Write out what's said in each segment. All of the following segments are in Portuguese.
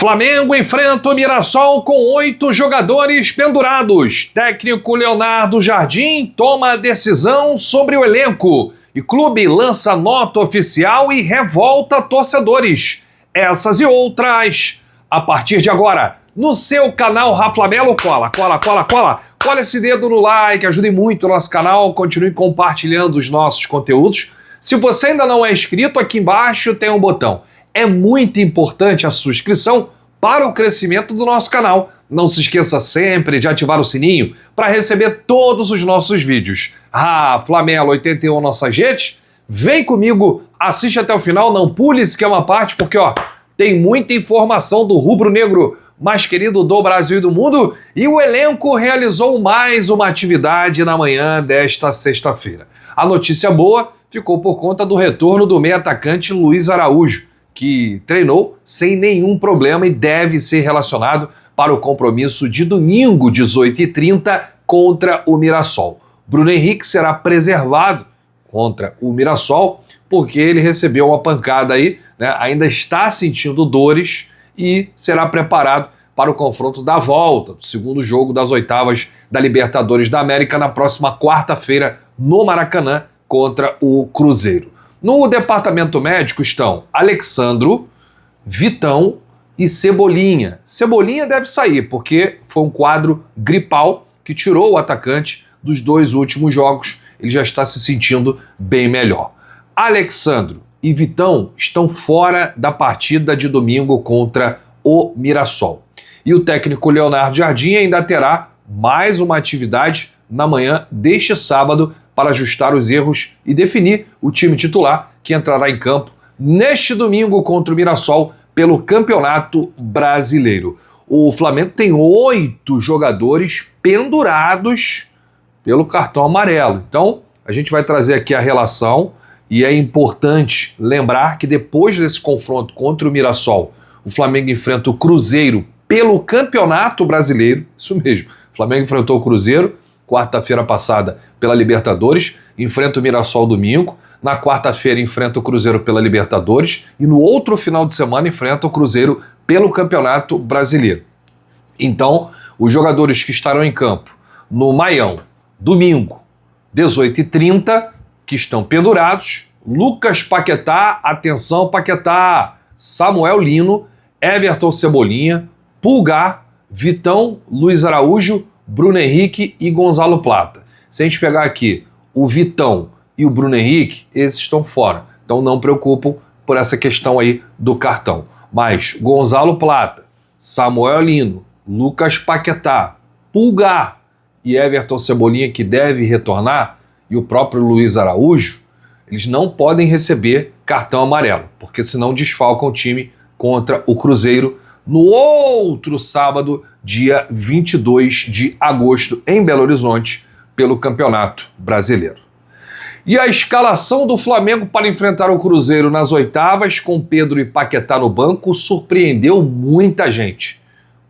Flamengo enfrenta o Mirassol com 8 jogadores pendurados. Técnico Leonardo Jardim toma a decisão sobre o elenco. E clube lança nota oficial e revolta torcedores. Essas e outras, a partir de agora, no seu canal Raflamelo. Cola esse dedo no like, ajude muito o nosso canal, continue compartilhando os nossos conteúdos. Se você ainda não é inscrito, aqui embaixo tem um botão. É muito importante a sua inscrição para o crescimento do nosso canal. Não se esqueça sempre de ativar o sininho para receber todos os nossos vídeos. Flamelo 81 nossas redes. Vem comigo, assiste até o final, não pule esse que é uma parte, porque tem muita informação do rubro-negro mais querido do Brasil e do mundo, e o elenco realizou mais uma atividade na manhã desta sexta-feira. A notícia boa ficou por conta do retorno do meio-atacante Luiz Araújo, que treinou sem nenhum problema e deve ser relacionado para o compromisso de domingo, 18h30, contra o Mirassol. Bruno Henrique será preservado contra o Mirassol, porque ele recebeu uma pancada aí, né? Ainda está sentindo dores e será preparado para o confronto da volta, do segundo jogo das oitavas da Libertadores da América, na próxima quarta-feira, no Maracanã, contra o Cruzeiro. No departamento médico estão Alexandro, Vitão e Cebolinha. Cebolinha deve sair, porque foi um quadro gripal que tirou o atacante dos 2 últimos jogos. Ele já está se sentindo bem melhor. Alexandro e Vitão estão fora da partida de domingo contra o Mirassol. E o técnico Leonardo Jardim ainda terá mais uma atividade na manhã deste sábado para ajustar os erros e definir o time titular que entrará em campo neste domingo contra o Mirassol pelo Campeonato Brasileiro. O Flamengo tem 8 jogadores pendurados pelo cartão amarelo. Então, a gente vai trazer aqui a relação e é importante lembrar que depois desse confronto contra o Mirassol, o Flamengo enfrenta o Cruzeiro pelo Campeonato Brasileiro. Isso mesmo, o Flamengo enfrentou o Cruzeiro quarta-feira passada pela Libertadores, enfrenta o Mirassol domingo, na quarta-feira enfrenta o Cruzeiro pela Libertadores e no outro final de semana enfrenta o Cruzeiro pelo Campeonato Brasileiro. Então, os jogadores que estarão em campo no Maião, domingo, 18h30, que estão pendurados: Lucas Paquetá, atenção Paquetá, Samuel Lino, Everton Cebolinha, Pulgar, Vitão, Luiz Araújo, Bruno Henrique e Gonzalo Plata. Se a gente pegar aqui o Vitão e o Bruno Henrique, esses estão fora. Então não preocupam por essa questão aí do cartão. Mas Gonzalo Plata, Samuel Lino, Lucas Paquetá, Pulgar e Everton Cebolinha, que deve retornar, e o próprio Luiz Araújo, eles não podem receber cartão amarelo, porque senão desfalcam o time contra o Cruzeiro no outro sábado, dia 22 de agosto, em Belo Horizonte, pelo Campeonato Brasileiro. E a escalação do Flamengo para enfrentar o Cruzeiro nas oitavas, com Pedro e Paquetá no banco, surpreendeu muita gente.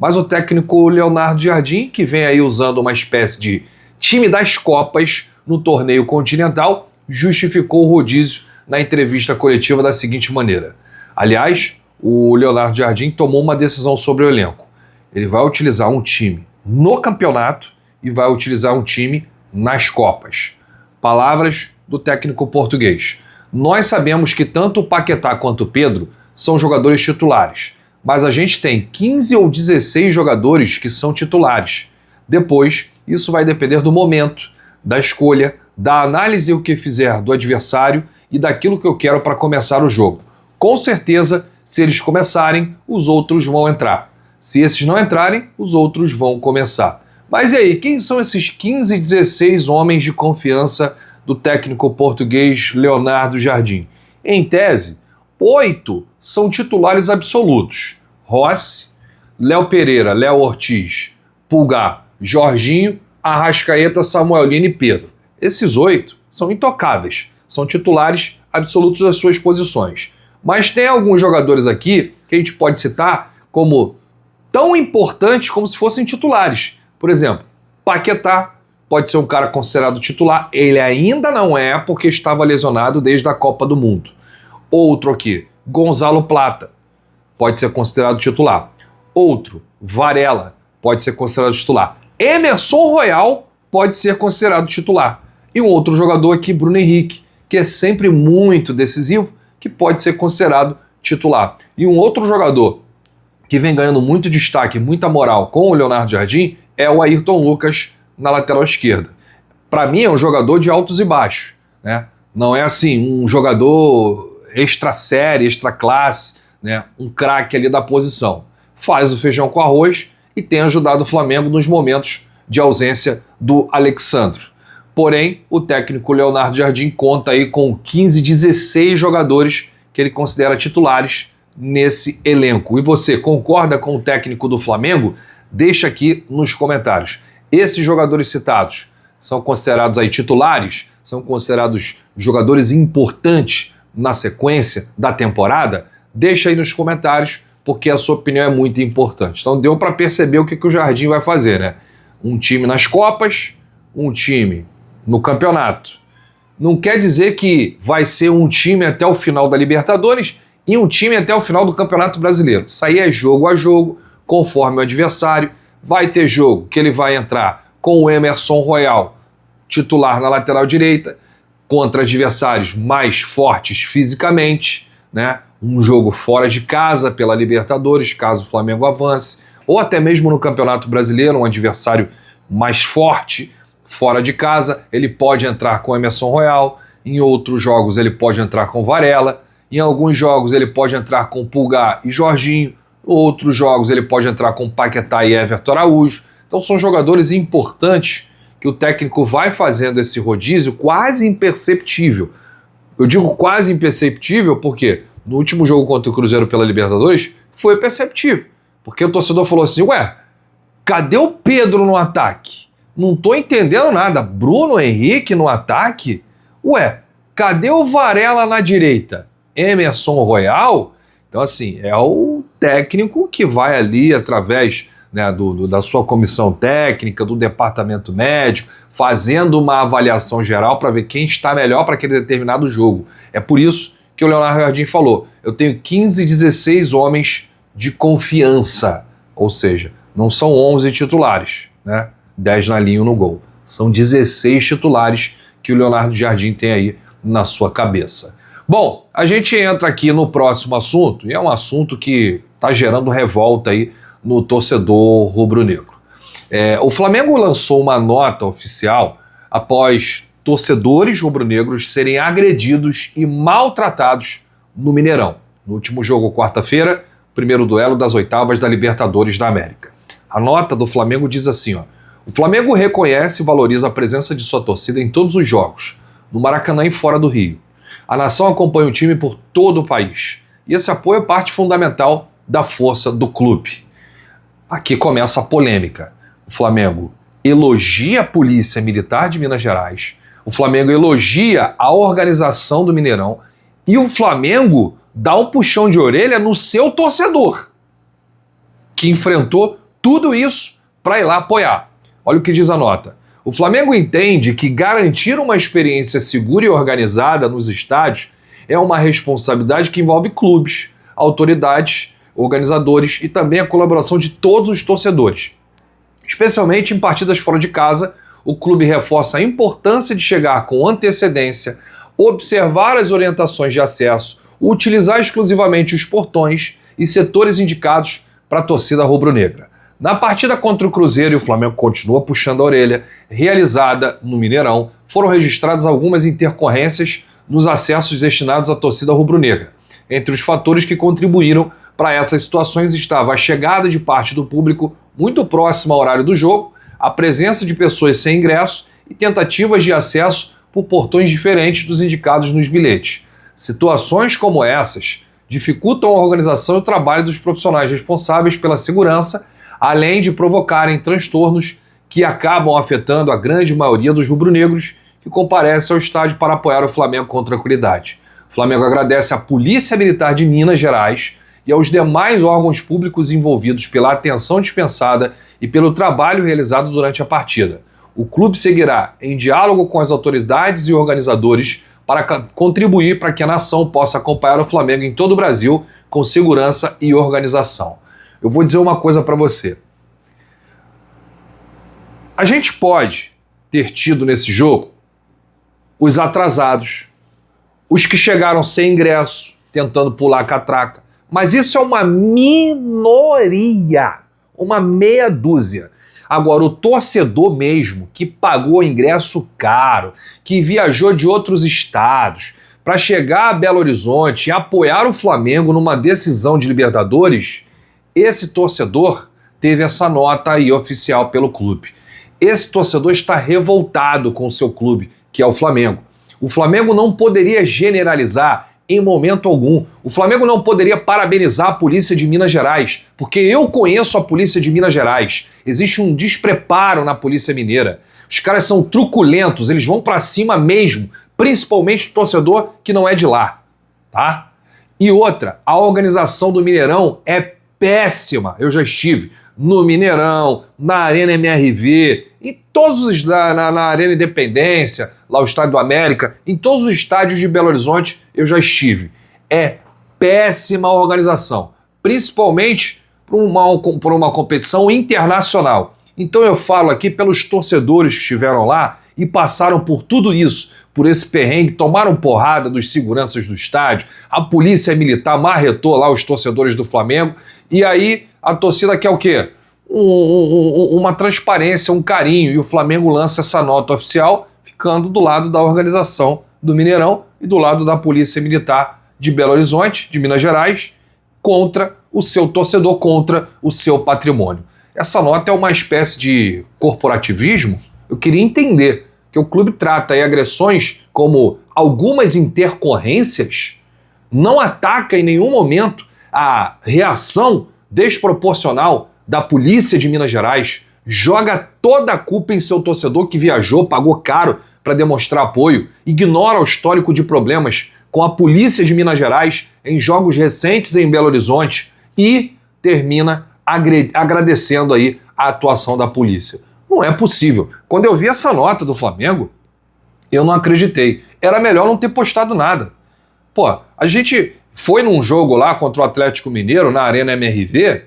Mas o técnico Leonardo Jardim, que vem aí usando uma espécie de time das Copas no torneio continental, justificou o rodízio na entrevista coletiva da seguinte maneira. Aliás, o Leonardo Jardim tomou uma decisão sobre o elenco. Ele vai utilizar um time no campeonato e vai utilizar um time nas Copas. Palavras do técnico português. Nós sabemos que tanto o Paquetá quanto o Pedro são jogadores titulares, mas a gente tem 15 ou 16 jogadores que são titulares. Depois, isso vai depender do momento, da escolha, da análise o que fizer do adversário e daquilo que eu quero para começar o jogo. Com certeza, se eles começarem, os outros vão entrar. Se esses não entrarem, os outros vão começar. Mas e aí, quem são esses 15, 16 homens de confiança do técnico português Leonardo Jardim? Em tese, 8 são titulares absolutos. Rossi, Léo Pereira, Léo Ortiz, Pulgar, Jorginho, Arrascaeta, Samuel Lino e Pedro. Esses 8 são intocáveis, são titulares absolutos das suas posições. Mas tem alguns jogadores aqui que a gente pode citar como tão importantes como se fossem titulares. Por exemplo, Paquetá pode ser um cara considerado titular. Ele ainda não é, porque estava lesionado desde a Copa do Mundo. Outro aqui, Gonzalo Plata, pode ser considerado titular. Outro, Varela, pode ser considerado titular. Emerson Royal pode ser considerado titular. E um outro jogador aqui, Bruno Henrique, que é sempre muito decisivo, que pode ser considerado titular. E um outro jogador que vem ganhando muito destaque, muita moral com o Leonardo Jardim, é o Ayrton Lucas na lateral esquerda. Para mim é um jogador de altos e baixos, né? Não é assim um jogador extra série, extra classe, né? Um craque ali da posição. Faz o feijão com arroz e tem ajudado o Flamengo nos momentos de ausência do Alexandro. Porém, o técnico Leonardo Jardim conta aí com 15, 16 jogadores que ele considera titulares nesse elenco. E você concorda com o técnico do Flamengo? Deixa aqui nos comentários. Esses jogadores citados são considerados aí titulares? São considerados jogadores importantes na sequência da temporada? Deixa aí nos comentários, porque a sua opinião é muito importante. Então deu para perceber o que o Jardim vai fazer, né? Um time nas Copas, um time no campeonato. Não quer dizer que vai ser um time até o final da Libertadores e um time até o final do Campeonato Brasileiro. Isso aí é jogo a jogo, conforme o adversário. Vai ter jogo que ele vai entrar com o Emerson Royal, titular na lateral direita, contra adversários mais fortes fisicamente, né? Um jogo fora de casa pela Libertadores, caso o Flamengo avance, ou até mesmo no Campeonato Brasileiro, um adversário mais forte fora de casa, ele pode entrar com Emerson Royal, em outros jogos ele pode entrar com Varela, em alguns jogos ele pode entrar com Pulgar e Jorginho, outros jogos ele pode entrar com Paquetá e Everton Araújo. Então são jogadores importantes que o técnico vai fazendo esse rodízio quase imperceptível. Eu digo quase imperceptível porque no último jogo contra o Cruzeiro pela Libertadores foi perceptível, porque o torcedor falou assim, ué, cadê o Pedro no ataque? Não tô entendendo nada. Bruno Henrique no ataque? Ué, cadê o Varela na direita? Emerson Royal? Então, assim, é o técnico que vai ali através, né, da sua comissão técnica, do departamento médico, fazendo uma avaliação geral para ver quem está melhor para aquele determinado jogo. É por isso que o Leonardo Jardim falou, eu tenho 15, 16 homens de confiança, ou seja, não são 11 titulares, né? 10 na linha no gol. São 16 titulares que o Leonardo Jardim tem aí na sua cabeça. Bom, a gente entra aqui no próximo assunto, e é um assunto que está gerando revolta aí no torcedor rubro-negro. O Flamengo lançou uma nota oficial após torcedores rubro-negros serem agredidos e maltratados no Mineirão. No último jogo, quarta-feira, primeiro duelo das oitavas da Libertadores da América. A nota do Flamengo diz assim, ó, o Flamengo reconhece e valoriza a presença de sua torcida em todos os jogos, no Maracanã e fora do Rio. A nação acompanha o time por todo o país, e esse apoio é parte fundamental da força do clube. Aqui começa a polêmica. O Flamengo elogia a Polícia Militar de Minas Gerais, o Flamengo elogia a organização do Mineirão, e o Flamengo dá um puxão de orelha no seu torcedor, que enfrentou tudo isso para ir lá apoiar. Olha o que diz a nota. O Flamengo entende que garantir uma experiência segura e organizada nos estádios é uma responsabilidade que envolve clubes, autoridades, organizadores e também a colaboração de todos os torcedores. Especialmente em partidas fora de casa, o clube reforça a importância de chegar com antecedência, observar as orientações de acesso, utilizar exclusivamente os portões e setores indicados para a torcida rubro-negra. Na partida contra o Cruzeiro, e o Flamengo continua puxando a orelha, realizada no Mineirão, foram registradas algumas intercorrências nos acessos destinados à torcida rubro-negra. Entre os fatores que contribuíram para essas situações estava a chegada de parte do público muito próxima ao horário do jogo, a presença de pessoas sem ingresso e tentativas de acesso por portões diferentes dos indicados nos bilhetes. Situações como essas dificultam a organização e o trabalho dos profissionais responsáveis pela segurança, além de provocarem transtornos que acabam afetando a grande maioria dos rubro-negros que comparecem ao estádio para apoiar o Flamengo com tranquilidade. O Flamengo agradece à Polícia Militar de Minas Gerais e aos demais órgãos públicos envolvidos pela atenção dispensada e pelo trabalho realizado durante a partida. O clube seguirá em diálogo com as autoridades e organizadores para contribuir para que a nação possa acompanhar o Flamengo em todo o Brasil com segurança e organização. eu vou dizer uma coisa para você. A gente pode ter tido nesse jogo os atrasados, os que chegaram sem ingresso, tentando pular a catraca, mas isso é uma minoria, uma meia dúzia. Agora, o torcedor mesmo, que pagou ingresso caro, que viajou de outros estados para chegar a Belo Horizonte e apoiar o Flamengo numa decisão de Libertadores, esse torcedor teve essa nota aí oficial pelo clube. Esse torcedor está revoltado com o seu clube, que é o Flamengo. O Flamengo não poderia generalizar em momento algum. O Flamengo não poderia parabenizar a polícia de Minas Gerais, porque eu conheço a polícia de Minas Gerais. Existe um despreparo na polícia mineira. Os caras são truculentos, eles vão pra cima mesmo, principalmente o torcedor que não é de lá, tá? E outra, a organização do Mineirão é péssima. Eu já estive no Mineirão, na Arena MRV, em todos os na Arena Independência, lá o Estádio do América, em todos os estádios de Belo Horizonte eu já estive. É péssima a organização, principalmente por uma competição internacional. Então eu falo aqui pelos torcedores que estiveram lá e passaram por tudo isso, por esse perrengue, tomaram porrada dos seguranças do estádio, a polícia militar marretou lá os torcedores do Flamengo, e aí a torcida quer o quê? Uma transparência, um carinho, e o Flamengo lança essa nota oficial, ficando do lado da organização do Mineirão e do lado da Polícia Militar de Belo Horizonte, de Minas Gerais, contra o seu torcedor, contra o seu patrimônio. Essa nota é uma espécie de corporativismo. Eu queria entender que o clube trata aí agressões como algumas intercorrências, não ataca em nenhum momento a reação desproporcional da polícia de Minas Gerais, joga toda a culpa em seu torcedor que viajou, pagou caro para demonstrar apoio, ignora o histórico de problemas com a polícia de Minas Gerais em jogos recentes em Belo Horizonte e termina agradecendo aí a atuação da polícia. Não é possível. Quando eu vi essa nota do Flamengo, eu não acreditei. Era melhor não ter postado nada. Pô, a gente foi num jogo lá contra o Atlético Mineiro, na Arena MRV,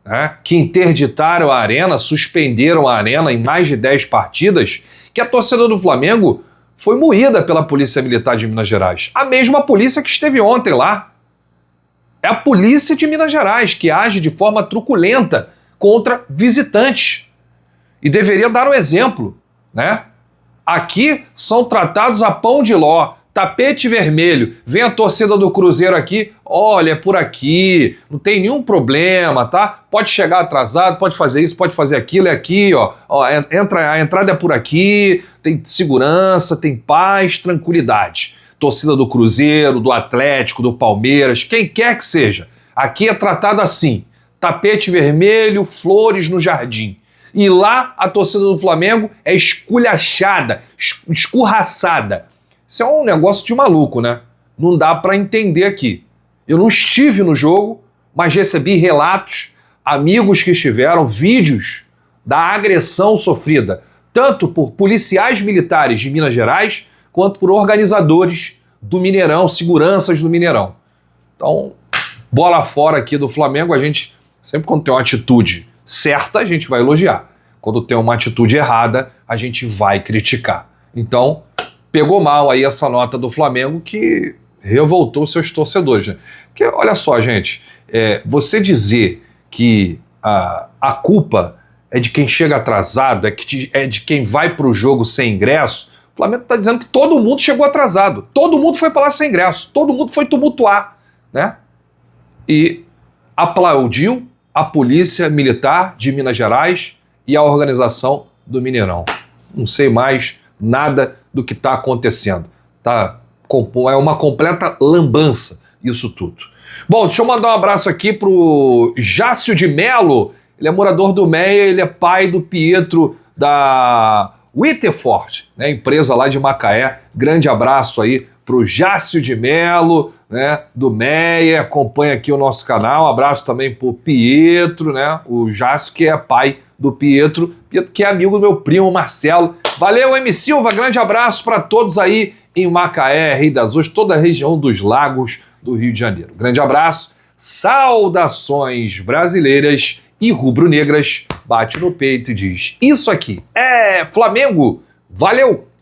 né, que interditaram a arena, suspenderam a arena em mais de 10 partidas, que a torcida do Flamengo foi moída pela Polícia Militar de Minas Gerais. A mesma polícia que esteve ontem lá. É a polícia de Minas Gerais que age de forma truculenta contra visitantes. E deveria dar um exemplo, né? Aqui são tratados a pão de ló, tapete vermelho. Vem a torcida do Cruzeiro aqui, olha, é por aqui, não tem nenhum problema, tá? Pode chegar atrasado, pode fazer isso, pode fazer aquilo, é aqui, ó, a entrada é por aqui, tem segurança, tem paz, tranquilidade. Torcida do Cruzeiro, do Atlético, do Palmeiras, quem quer que seja, aqui é tratado assim, tapete vermelho, flores no jardim. E lá a torcida do Flamengo é esculachada, escurraçada. Isso é um negócio de maluco, né? Não dá para entender aqui. Eu não estive no jogo, mas recebi relatos, amigos que estiveram, vídeos da agressão sofrida, tanto por policiais militares de Minas Gerais, quanto por organizadores do Mineirão, seguranças do Mineirão. Então, bola fora aqui do Flamengo, a gente, sempre quando tem uma atitude certa, a gente vai elogiar. Quando tem uma atitude errada, a gente vai criticar. Então, pegou mal aí essa nota do Flamengo que revoltou seus torcedores, né? Porque, olha só, gente, você dizer que a culpa é de quem chega atrasado, é de quem vai para o jogo sem ingresso, o Flamengo está dizendo que todo mundo chegou atrasado, todo mundo foi para lá sem ingresso, todo mundo foi tumultuar, né? E aplaudiu a Polícia Militar de Minas Gerais e a organização do Mineirão. Não sei mais nada do que está acontecendo. É uma completa lambança isso tudo. Bom, deixa eu mandar um abraço aqui pro Jácio de Melo. Ele é morador do Meia, ele é pai do Pietro da Witterford, né, empresa lá de Macaé. Grande abraço aí pro Jácio de Melo, né, do Meia, acompanha aqui o nosso canal. Um abraço também pro Pietro, né, o Jácio que é pai do Pietro, que é amigo do meu primo Marcelo. Valeu, M. Silva, grande abraço para todos aí em Macaé, Rio das Ostras, toda a região dos lagos do Rio de Janeiro. Grande abraço, saudações brasileiras e rubro-negras, bate no peito e diz: isso aqui é Flamengo, valeu!